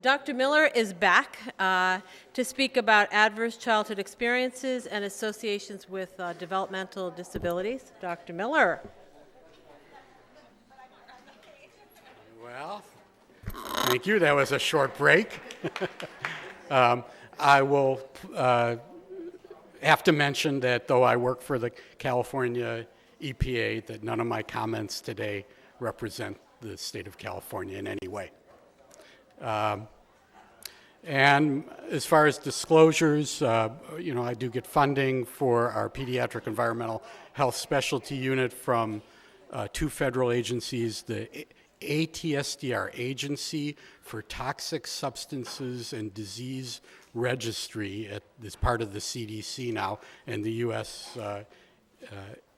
Dr. Miller is back to speak about adverse childhood experiences and associations with developmental disabilities. Dr. Miller. Well, thank you. That was a short break. I will have to mention that though I work for the California EPA, that none of my comments today represent the state of California in any way. And as far as disclosures, I do get funding for our pediatric environmental health specialty unit from two federal agencies, the ATSDR, Agency for Toxic Substances and Disease Registry, is part of the CDC now, and the U.S.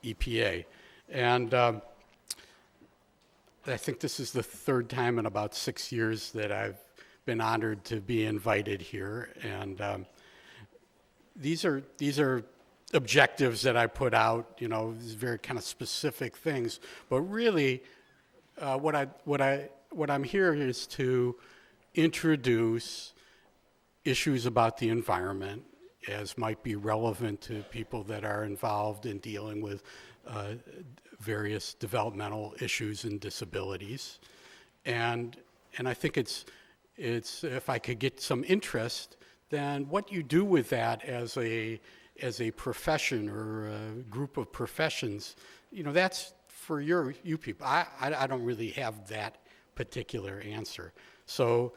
EPA. And I think this is the third time in about 6 years that I've been honored to be invited here. And these are objectives that I put out, these very kind of specific things. But really, what I'm here is to introduce issues about the environment as might be relevant to people that are involved in dealing with various developmental issues and disabilities. And I think it's if I could get some interest, then what you do with that as a profession or a group of professions, that's for you people. I don't really have that particular answer. So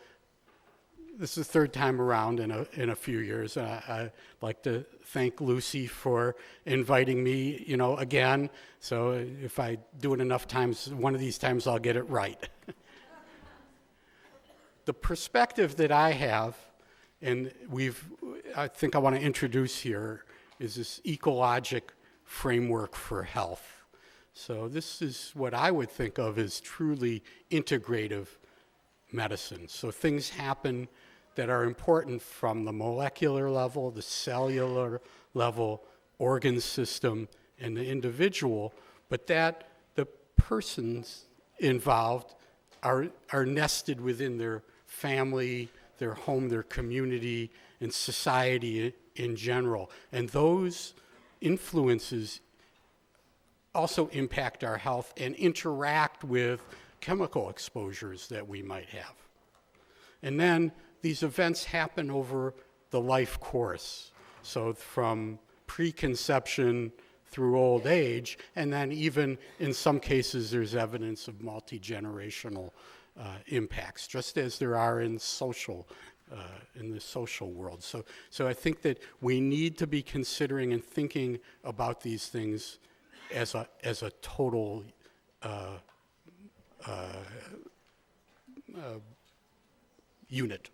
this is the third time around in a few years. I'd like to thank Lucy for inviting me, again. So if I do it enough times, one of these times I'll get it right. The perspective that I have, and I think I want to introduce here, is this ecologic framework for health. So this is what I would think of as truly integrative medicine. So things happen that are important from the molecular level, the cellular level, organ system, and the individual, but that the persons involved are nested within their family, their home, their community, and society in general. And those influences also impact our health and interact with chemical exposures that we might have. And then these events happen over the life course. So from preconception through old age, and then even in some cases there's evidence of multi-generational impacts, just as there are in the social world. So I think that we need to be considering and thinking about these things as a total unit.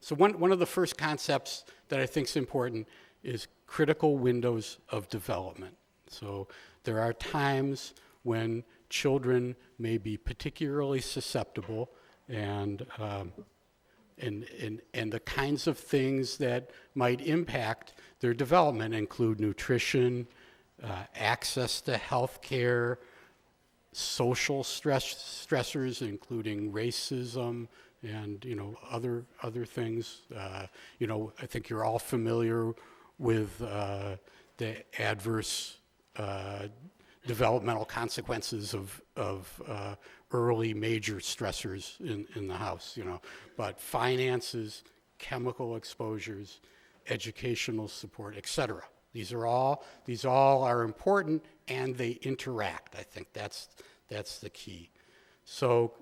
So one of the first concepts that I think is important is critical windows of development. So there are times when children may be particularly susceptible, and the kinds of things that might impact their development include nutrition, access to health care, social stressors, including racism, and other things. I think you're all familiar with the adverse developmental consequences of early major stressors in the house, but finances, chemical exposures, educational support, etc. These all are important, and they interact. I think that's the key. So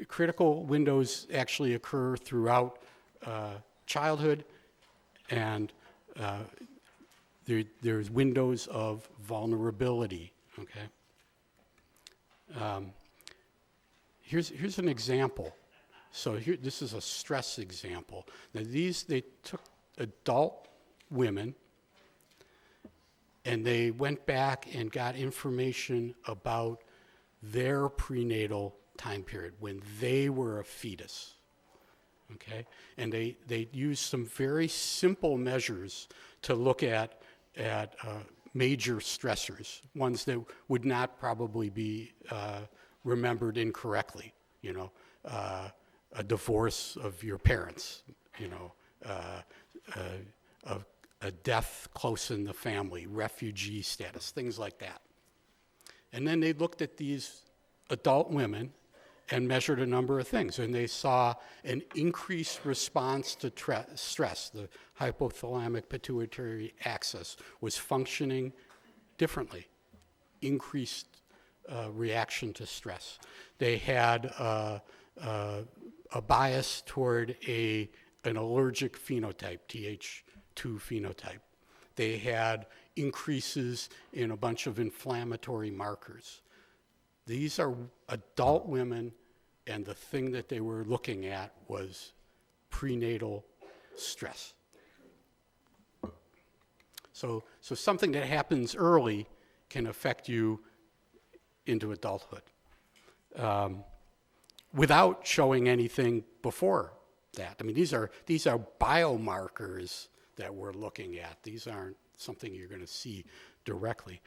critical windows actually occur throughout childhood, and there's windows of vulnerability. Okay. Here's an example. So this is a stress example. Now they took adult women, and they went back and got information about their prenatal time period when they were a fetus. Okay, and they used some very simple measures to look at major stressors, ones that would not probably be remembered incorrectly. a divorce of your parents, a death close in the family, refugee status, things like that. And then they looked at these adult women and measured a number of things, and they saw an increased response to stress. The hypothalamic pituitary axis was functioning differently, increased reaction to stress. They had a bias toward an allergic phenotype, Th2 phenotype. They had increases in a bunch of inflammatory markers. These are adult women, and the thing that they were looking at was prenatal stress. So something that happens early can affect you into adulthood without showing anything before that. I mean, these are biomarkers that we're looking at. These aren't something you're going to see directly.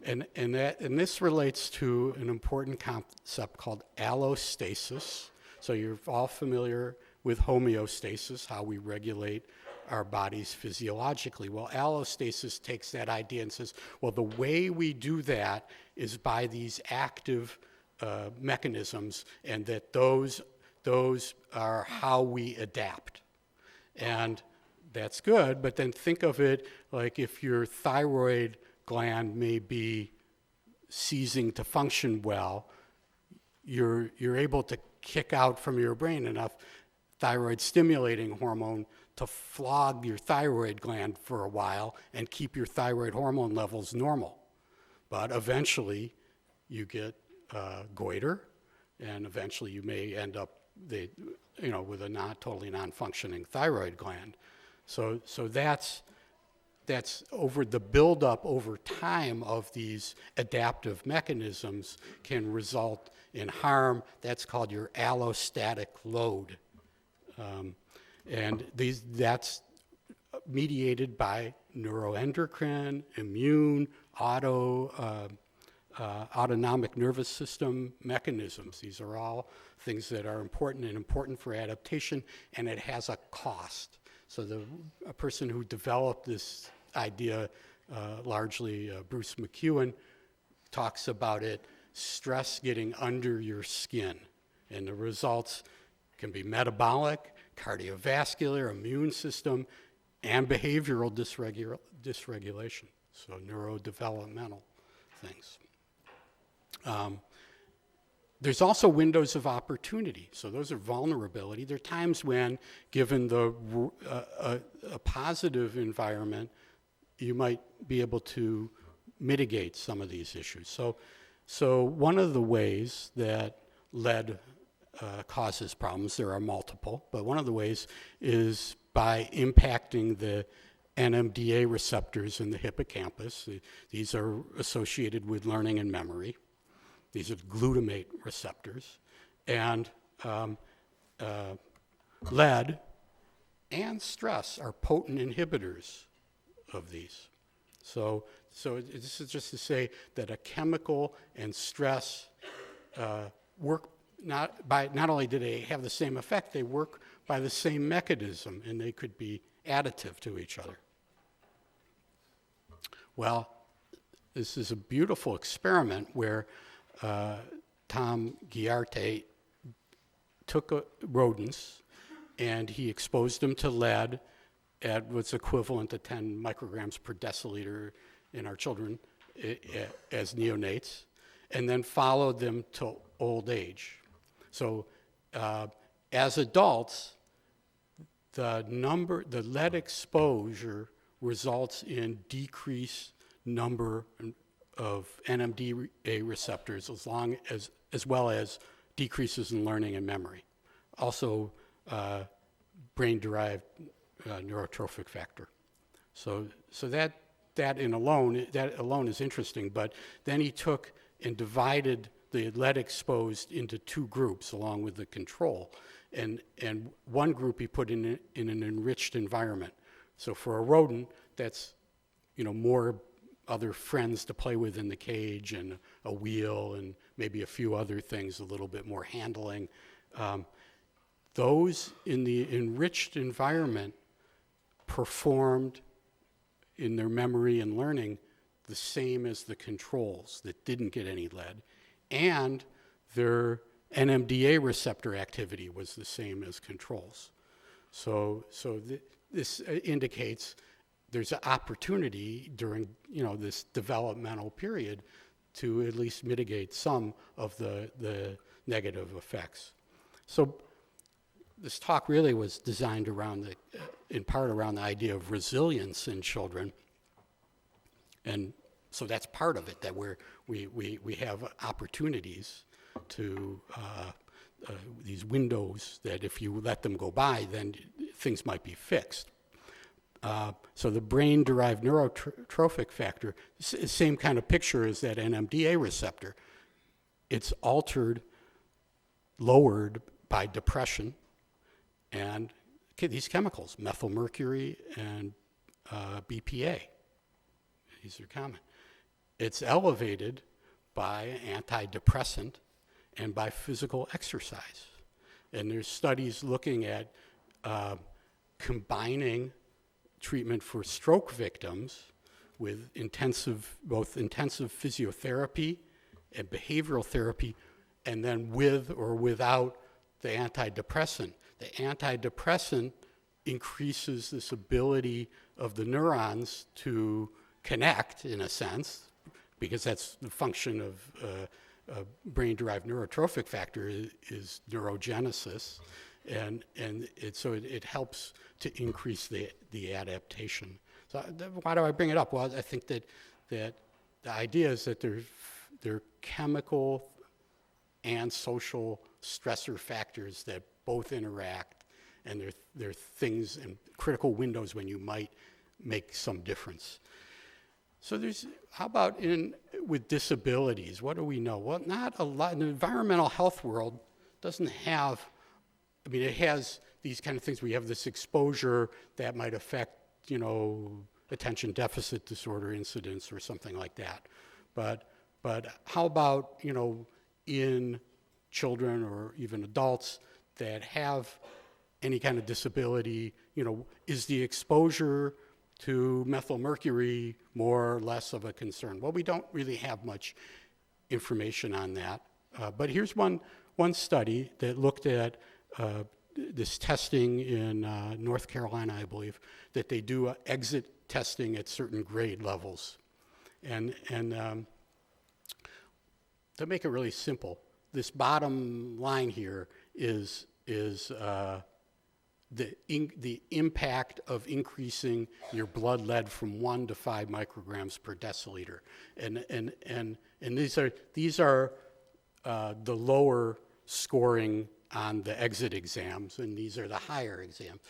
And this relates to an important concept called allostasis. So you're all familiar with homeostasis, how we regulate our bodies physiologically. Well, allostasis takes that idea and says, well, the way we do that is by these active mechanisms, and that those are how we adapt. And that's good, but then think of it like if your thyroid gland may be ceasing to function well, you're able to kick out from your brain enough thyroid stimulating hormone to flog your thyroid gland for a while and keep your thyroid hormone levels normal. But eventually you get goiter, and eventually you may end up with a totally non-functioning thyroid gland. So that's over the buildup over time of these adaptive mechanisms can result in harm. That's called your allostatic load. And that's mediated by neuroendocrine, immune, autonomic nervous system mechanisms. These are all things that are important for adaptation, and it has a cost. So a person who developed this idea, largely Bruce McEwen, talks about it, stress getting under your skin. And the results can be metabolic, cardiovascular, immune system, and behavioral dysregulation, so neurodevelopmental things. There's also windows of opportunity. So those are vulnerability. There are times when, given a positive environment, you might be able to mitigate some of these issues. So one of the ways that lead causes problems, there are multiple, but one of the ways is by impacting the NMDA receptors in the hippocampus. These are associated with learning and memory. These are glutamate receptors. And lead and stress are potent inhibitors of these. So this is just to say that a chemical and stress work not only do they have the same effect, they work by the same mechanism, and they could be additive to each other. Well, this is a beautiful experiment where Tom Giarte took rodents and he exposed them to lead at what's equivalent to 10 micrograms per deciliter in our children as neonates, and then followed them till old age. So as adults, the lead exposure results in decreased number of NMDA receptors, as well as decreases in learning and memory. Also, brain-derived neurotrophic factor. So that alone is interesting. But then he took and divided the lead exposed into two groups along with the control, and one group he put in an enriched environment. So for a rodent, that's more other friends to play with in the cage and a wheel and maybe a few other things, a little bit more handling. those in the enriched environment performed in their memory and learning the same as the controls that didn't get any lead, and their NMDA receptor activity was the same as controls. This indicates there's an opportunity during this developmental period to at least mitigate some of the negative effects. So this talk really was designed around in part around the idea of resilience in children. And so that's part of it, that we have opportunities to these windows that if you let them go by, then things might be fixed. So the brain-derived neurotrophic factor, same kind of picture as that NMDA receptor. It's altered, lowered by depression and these chemicals, methylmercury and BPA. These are common. It's elevated by antidepressant and by physical exercise. And there's studies looking at combining treatment for stroke victims with both intensive physiotherapy and behavioral therapy, and then with or without the antidepressant. The antidepressant increases this ability of the neurons to connect, in a sense, because that's the function of brain-derived neurotrophic factor is neurogenesis, and so it helps to increase the adaptation. So why do I bring it up? Well, I think that the idea is that they're chemical and social stressor factors that both interact, and they're things and critical windows when you might make some difference. So how about with disabilities? What do we know? Well, not a lot. The environmental health world doesn't have, it has these kind of things. We have this exposure that might affect, attention deficit disorder incidents or something like that. But how about, in children or even adults that have any kind of disability, is the exposure to methylmercury more or less of a concern? Well, we don't really have much information on that. But here's one study that looked at this testing in North Carolina, I believe, that they do exit testing at certain grade levels. And to make it really simple, this bottom line here is the impact of increasing your blood lead from 1 to 5 micrograms per deciliter, and these are the lower scoring on the exit exams, and these are the higher exams.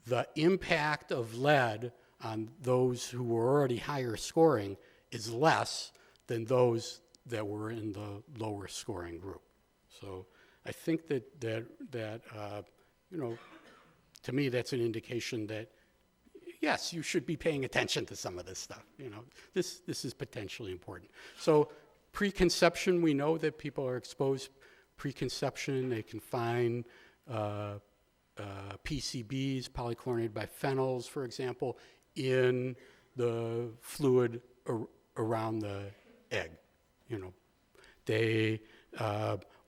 The impact of lead on those who were already higher scoring is less than those that were in the lower scoring group. So I think that to me, that's an indication that, yes, you should be paying attention to some of this stuff. This is potentially important. So preconception, we know that people are exposed preconception. They can find PCBs, polychlorinated biphenyls, for example, in the fluid around the egg.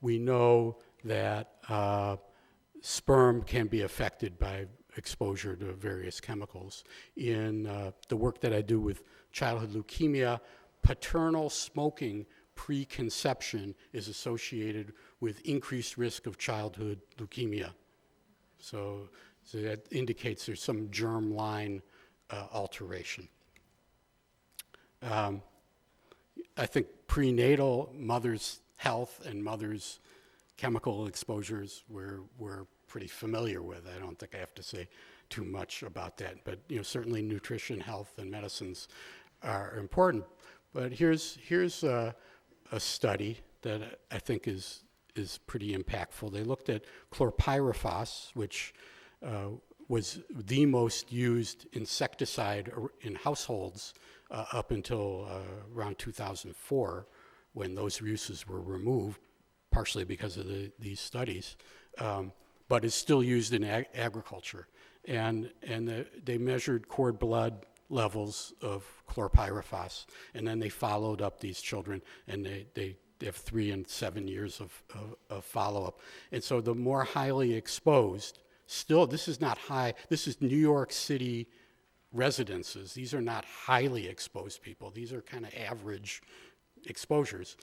We know that sperm can be affected by exposure to various chemicals. In the work that I do with childhood leukemia, paternal smoking preconception is associated with increased risk of childhood leukemia. So that indicates there's some germline alteration. I think prenatal mother's health and mother's chemical exposures we're pretty familiar with. I don't think I have to say too much about that, but certainly nutrition, health, and medicines are important. But here's a study that I think is pretty impactful. They looked at Chlorpyrifos, which was the most used insecticide in households up until around 2004, when those uses were removed, partially because of these studies. but is still used in agriculture. And they measured cord blood levels of chlorpyrifos, and then they followed up these children, and they have 3 and 7 years of follow-up. And so the more highly exposed, still, this is not high, this is New York City residences. These are not highly exposed people. These are kind of average exposures.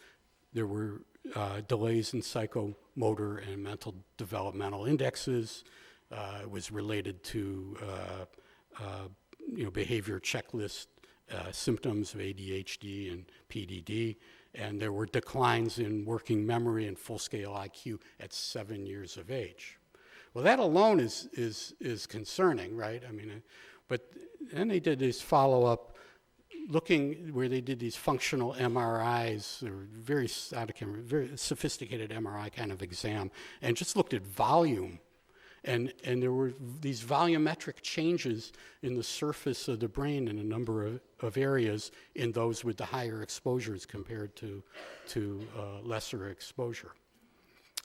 There were delays in psychomotor and mental developmental indexes. It was related to behavior checklist symptoms of ADHD and PDD, and there were declines in working memory and full-scale IQ at 7 years of age. Well, that alone is concerning, right? I mean, but then they did this follow-up looking where they did these functional MRIs, or very sophisticated MRI kind of exam, and just looked at volume. And there were these volumetric changes in the surface of the brain in a number of areas in those with the higher exposures compared to lesser exposure.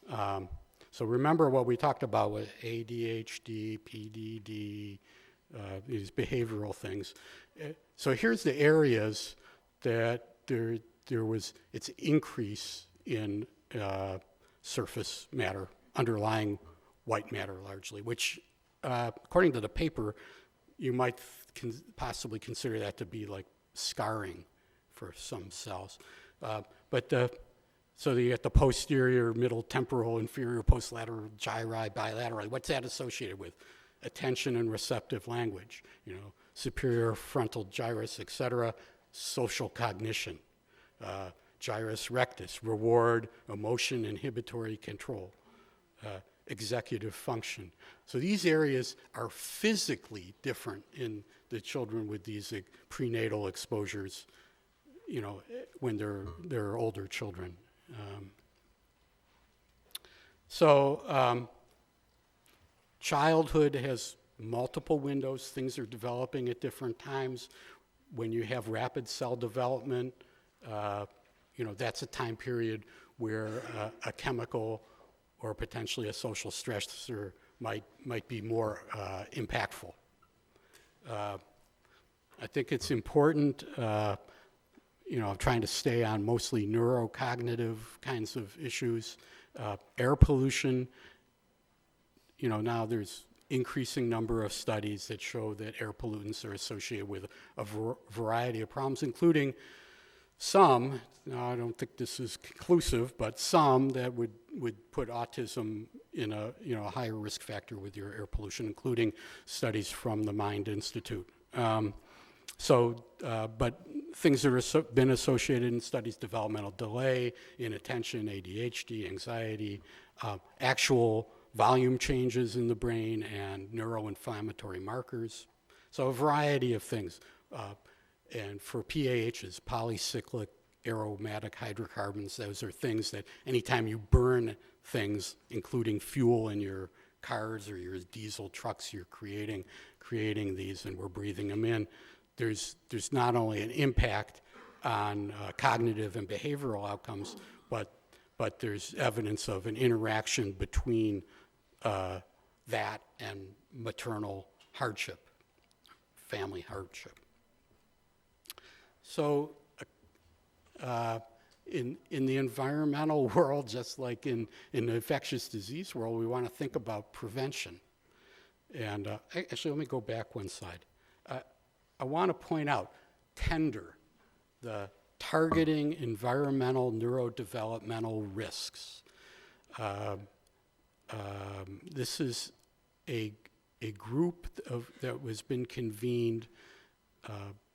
So remember what we talked about with ADHD, PDD, these behavioral things. So here's the areas that there was its increase in surface matter, underlying white matter largely, which according to the paper, you might possibly consider that to be like scarring for some cells. So you get the posterior, middle temporal, inferior, postlateral, gyri, bilaterally. What's that associated with? Attention and receptive language, superior frontal gyrus, et cetera, social cognition, gyrus rectus, reward, emotion, inhibitory control, executive function. So these areas are physically different in the children with these prenatal exposures, when they're older children. Childhood has multiple windows. Things are developing at different times. When you have rapid cell development, that's a time period where a chemical or potentially a social stressor might be more impactful. I think it's important, I'm trying to stay on mostly neurocognitive kinds of issues. Air pollution, now there's increasing number of studies that show that air pollutants are associated with a variety of problems, including some, now I don't think this is conclusive, but some that would put autism in a higher risk factor with your air pollution, including studies from the Mind Institute. But things that have been associated in studies, developmental delay, inattention, ADHD, anxiety, actual volume changes in the brain, and neuroinflammatory markers. So a variety of things. And for PAHs, polycyclic aromatic hydrocarbons, those are things that anytime you burn things, including fuel in your cars or your diesel trucks, you're creating these, and we're breathing them in. There's not only an impact on cognitive and behavioral outcomes, but there's evidence of an interaction between that and maternal hardship, family hardship. So in the environmental world, just like in the infectious disease world, we want to think about prevention. And actually, let me go back one slide. I want to point out TENDR, the Targeting Environmental Neurodevelopmental Risks. This is a group that was been convened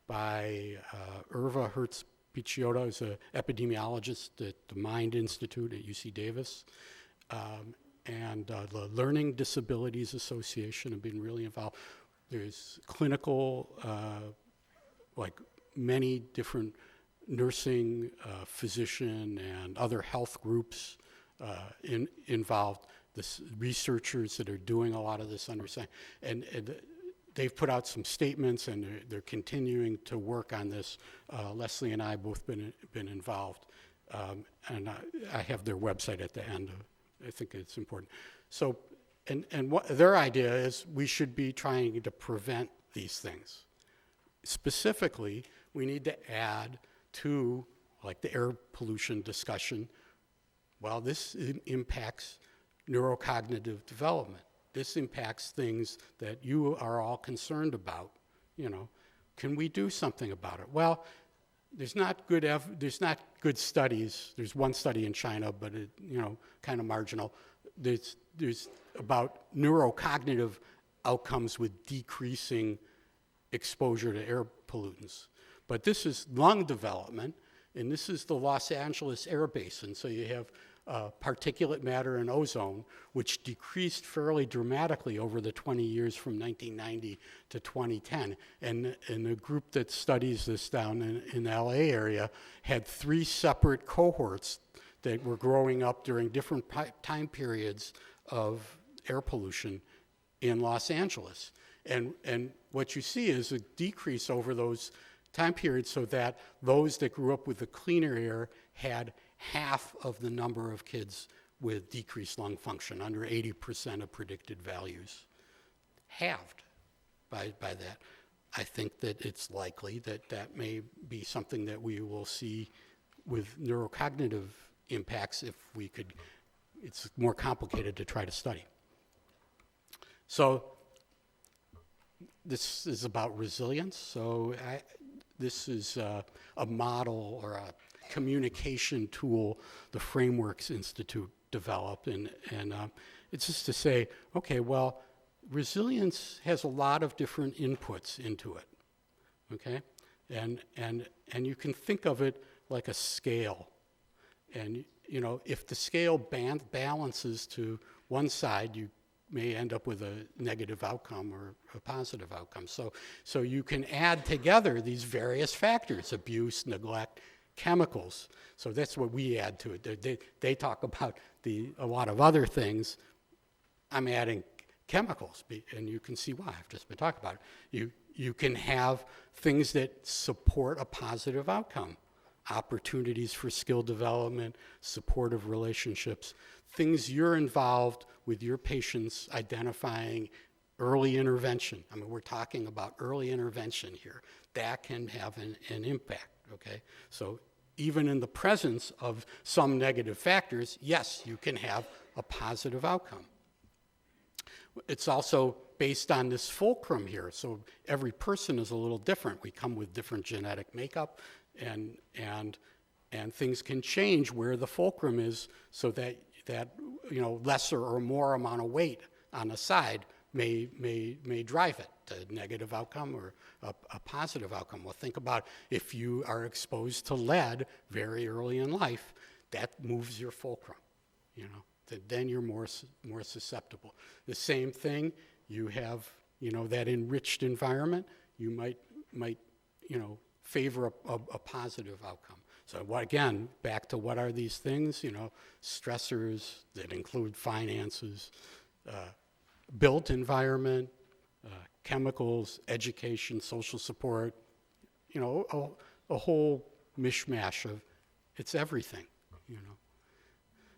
by Irva Hertz-Picciotto, who's an epidemiologist at the Mind Institute at UC Davis, and the Learning Disabilities Association have been really involved. There's clinical, like many different nursing, physician, and other health groups involved. Researchers that are doing a lot of this understanding, and they've put out some statements, and they're continuing to work on this. Leslie and I both been involved, and I have their website at the end. I think it's important. So And what their idea is, we should be trying to prevent these things. Specifically, we need to add to, like the air pollution discussion, well, this impacts neurocognitive development. This impacts things that you are all concerned about. Can we do something about it? Well, there's not good studies. There's one study in China, but it, kind of marginal. There's about neurocognitive outcomes with decreasing exposure to air pollutants. But this is lung development, and this is the Los Angeles air basin. So you have particulate matter and ozone, which decreased fairly dramatically over the 20 years from 1990 to 2010. And the group that studies this down in the LA area had 3 separate cohorts that were growing up during different time periods of air pollution in Los Angeles. And what you see is a decrease over those time periods, so that those that grew up with the cleaner air had half of the number of kids with decreased lung function, under 80% of predicted values. Halved by that. I think that it's likely that that may be something that we will see with neurocognitive impacts if we could. It's more complicated to try to study. So this is about resilience. So this is a model or a communication tool the Frameworks Institute developed, and it's just to say, okay, well, resilience has a lot of different inputs into it, okay, and you can think of it like a scale, and if the scale balances to one side, you may end up with a negative outcome or a positive outcome. So you can add together these various factors: abuse, neglect, chemicals. So that's what we add to it. They talk about a lot of other things. I'm adding chemicals, and you can see why. I've just been talking about it. You can have things that support a positive outcome: opportunities for skill development, supportive relationships, things you're involved with your patients identifying, early intervention. I mean, we're talking about early intervention here. That can have an impact, okay? So even in the presence of some negative factors, yes, you can have a positive outcome. It's also based on this fulcrum here. So every person is a little different. We come with different genetic makeup, and things can change where the fulcrum is, so that lesser or more amount of weight on the side may drive it to negative outcome or a positive outcome. Well, think about if you are exposed to lead very early in life, that moves your fulcrum, then you're more susceptible. The same thing, you have, that enriched environment, you might favor a positive outcome. So again, back to what are these things? Stressors that include finances, built environment, chemicals, education, social support, a whole mishmash of, it's everything,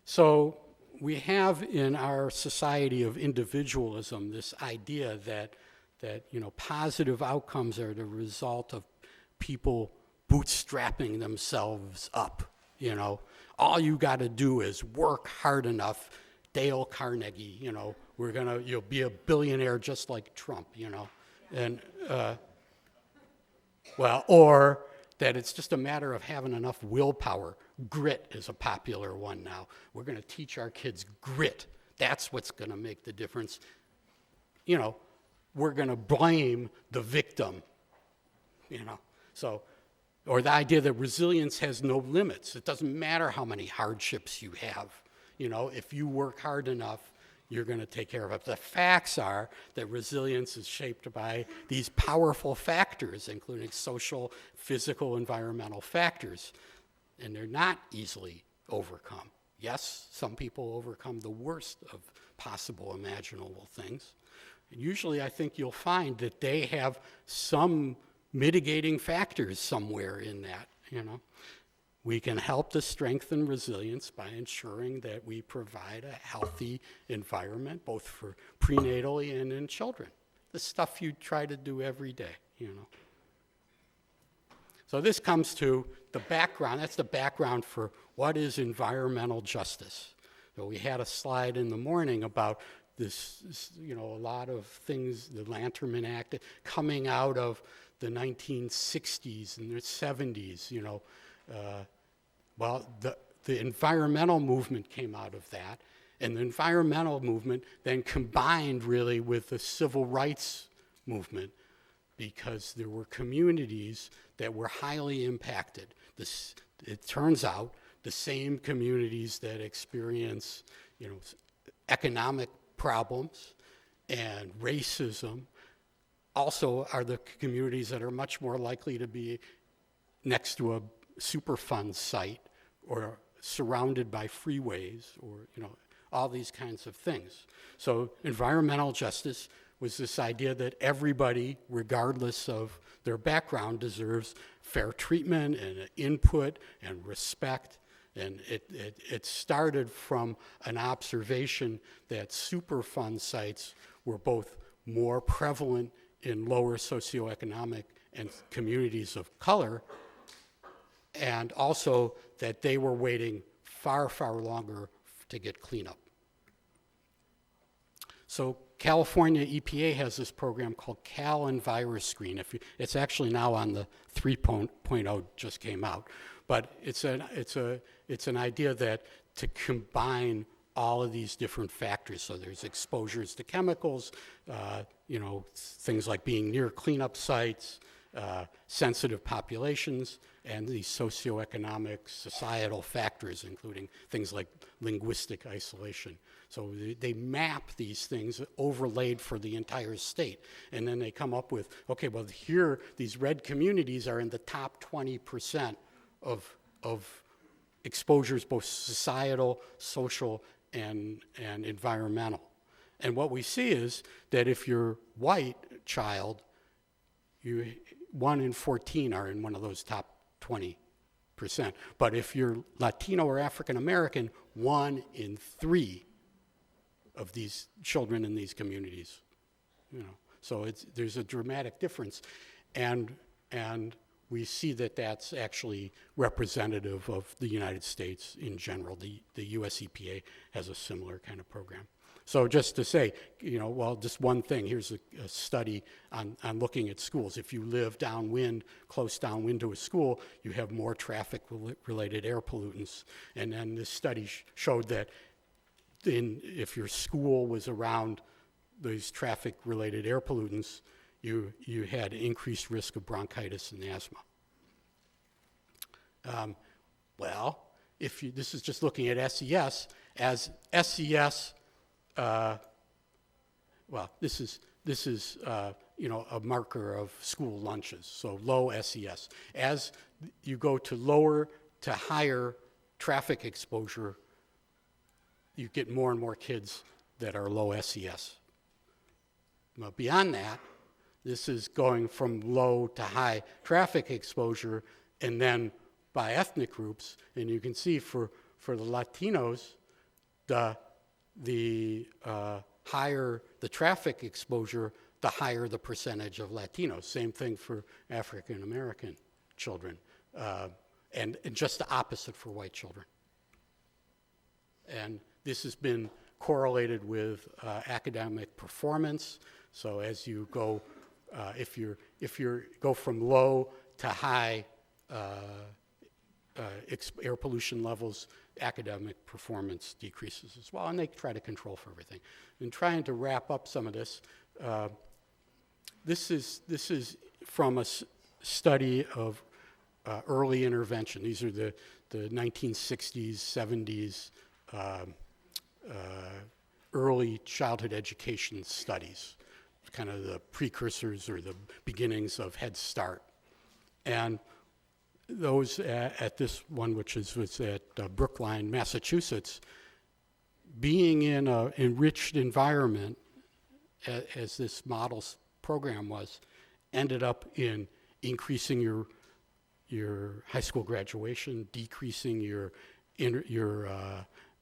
So we have in our society of individualism this idea that positive outcomes are the result of people bootstrapping themselves up. All you got to do is work hard enough. Dale Carnegie, you'll be a billionaire just like Trump, and or that it's just a matter of having enough willpower. Grit is a popular one now. We're going to teach our kids grit. That's what's going to make the difference. We're going to blame the victim, So, or the idea that resilience has no limits. It doesn't matter how many hardships you have. If you work hard enough, you're going to take care of it. The facts are that resilience is shaped by these powerful factors, including social, physical, environmental factors, and they're not easily overcome. Yes, some people overcome the worst of possible imaginable things. Usually, I think you'll find that they have some mitigating factors somewhere in that, We can help to strengthen resilience by ensuring that we provide a healthy environment, both for prenatally and in children. The stuff you try to do every day, you know. So this comes to the background. That's the background for what is environmental justice. So we had a slide in the morning about this, you know, a lot of things, the Lanterman Act, coming out of the 1960s and the 70s, you know. Well, the environmental movement came out of that, and the environmental movement then combined really with the civil rights movement, because there were communities that were highly impacted. It turns out the same communities that experience, you know, economic problems and racism also are the communities that are much more likely to be next to a Superfund site or surrounded by freeways, or, you know, all these kinds of things. So environmental justice was this idea that everybody, regardless of their background, deserves fair treatment and input and respect. And it started from an observation that Superfund sites were both more prevalent in lower socioeconomic and communities of color, and also that they were waiting far, far longer to get cleanup. So California EPA has this program called Cal EnviroScreen. It's actually now on the 3.0, just came out. But it's an idea that to combine all of these different factors. So there's exposures to chemicals, you know, things like being near cleanup sites, sensitive populations, and these socioeconomic, societal factors, including things like linguistic isolation. So they map these things overlaid for the entire state. And then they come up with, okay, well, here, these red communities are in the top 20% of exposures, both societal, social, and environmental. And what we see is that if you're white child, 1 in 14 are in one of those top 20%. But if you're Latino or African American, 1 in 3 of these children in these communities, you know. So there's a dramatic difference, and we see that that's actually representative of the United States in general. The US EPA has a similar kind of program. So just to say, you know, well, just one thing, here's a study on looking at schools. If you live downwind, close downwind to a school, you have more traffic-related air pollutants. And then this study showed that if your school was around these traffic-related air pollutants, you had increased risk of bronchitis and asthma. Well, this is just looking at SES, as SES, well, this is you know, a marker of school lunches, so low SES. As you go to lower to higher traffic exposure, you get more and more kids that are low SES. Now, beyond that, this is going from low to high traffic exposure, and then by ethnic groups. And you can see for the Latinos, the higher the traffic exposure, the higher the percentage of Latinos. Same thing for African American children, and just the opposite for white children. And this has been correlated with academic performance. So as you go, if you go from low to high air pollution levels, academic performance decreases as well, and they try to control for everything. In trying to wrap up some of this, this is from a study of early intervention. These are the 1960s, 70s early childhood education studies, kind of the precursors or the beginnings of Head Start. And those at this one, which was at Brookline, Massachusetts, being in an enriched environment, as this model's program was, ended up in increasing your your high school graduation, decreasing your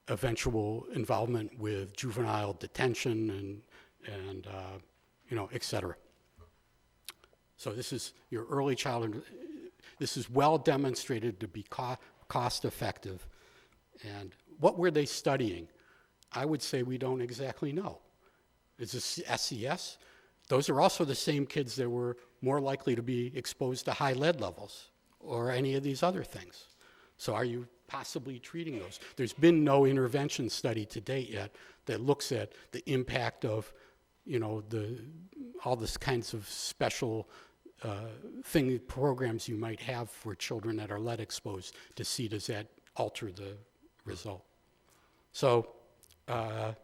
eventual involvement with juvenile detention and et cetera. So this is your early childhood. This is well demonstrated to be cost effective. And what were they studying? I would say we don't exactly know. Is this SES? Those are also the same kids that were more likely to be exposed to high lead levels or any of these other things. So are you possibly treating those? There's been no intervention study to date yet that looks at the impact of, all this kinds of special programs you might have for children that are lead exposed to see does that alter the result. So there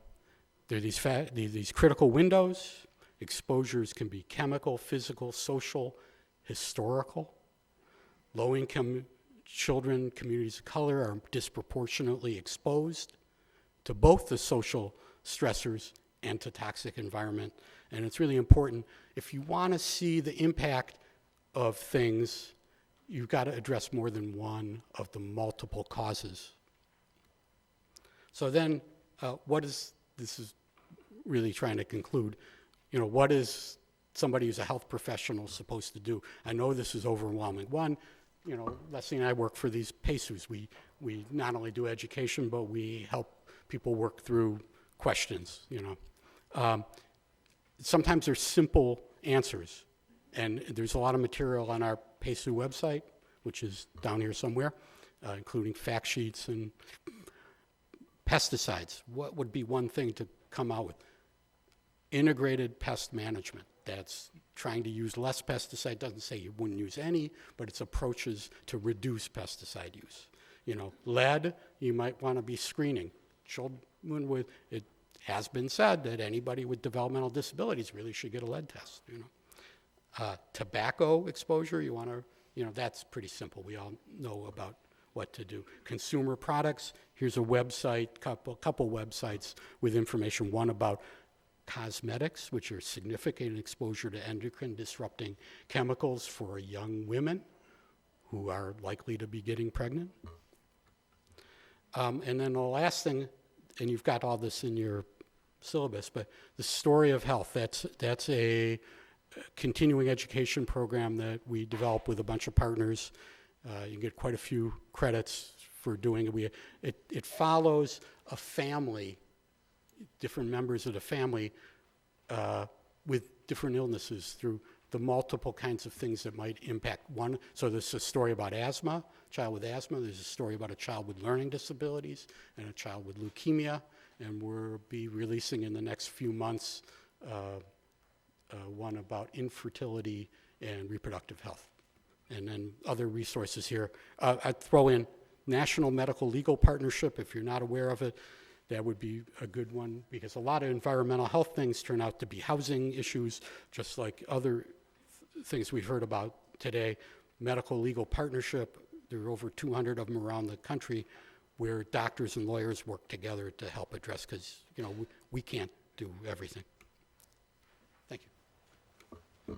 are these critical windows. Exposures can be chemical, physical, social, historical. Low-income children, communities of color are disproportionately exposed to both the social stressors and to toxic environment. And it's really important, if you want to see the impact of things, you've got to address more than one of the multiple causes. So then, this is really trying to conclude, what is somebody who's a health professional supposed to do? I know this is overwhelming. One, Leslie and I work for these PACERs. We not only do education, but we help people work through questions, Sometimes there's simple answers. And there's a lot of material on our PACER website, which is down here somewhere, including fact sheets and pesticides. What would be one thing to come out with? Integrated pest management. That's trying to use less pesticide. Doesn't say you wouldn't use any, but it's approaches to reduce pesticide use. Lead, you might want to be screening. Children with, it has been said that anybody with developmental disabilities really should get a lead test. Tobacco exposure, you want to, that's pretty simple. We all know about what to do. Consumer products, here's a website, couple websites with information. One about cosmetics, which are significant exposure to endocrine disrupting chemicals for young women who are likely to be getting pregnant. And then the last thing, and you've got all this in your syllabus, but the story of health, that's a continuing education program that we develop with a bunch of partners. You get quite a few credits for doing it. It follows a family, different members of the family with different illnesses through the multiple kinds of things that might impact one. So there's a story about asthma, child with asthma. There's a story about a child with learning disabilities and a child with leukemia. And we'll be releasing in the next few months one about infertility and reproductive health. And then other resources here. I'd throw in National Medical Legal Partnership. If you're not aware of it, that would be a good one, because a lot of environmental health things turn out to be housing issues, just like other things we've heard about today. Medical Legal Partnership, there are over 200 of them around the country where doctors and lawyers work together to help address, because we can't do everything. Thank you.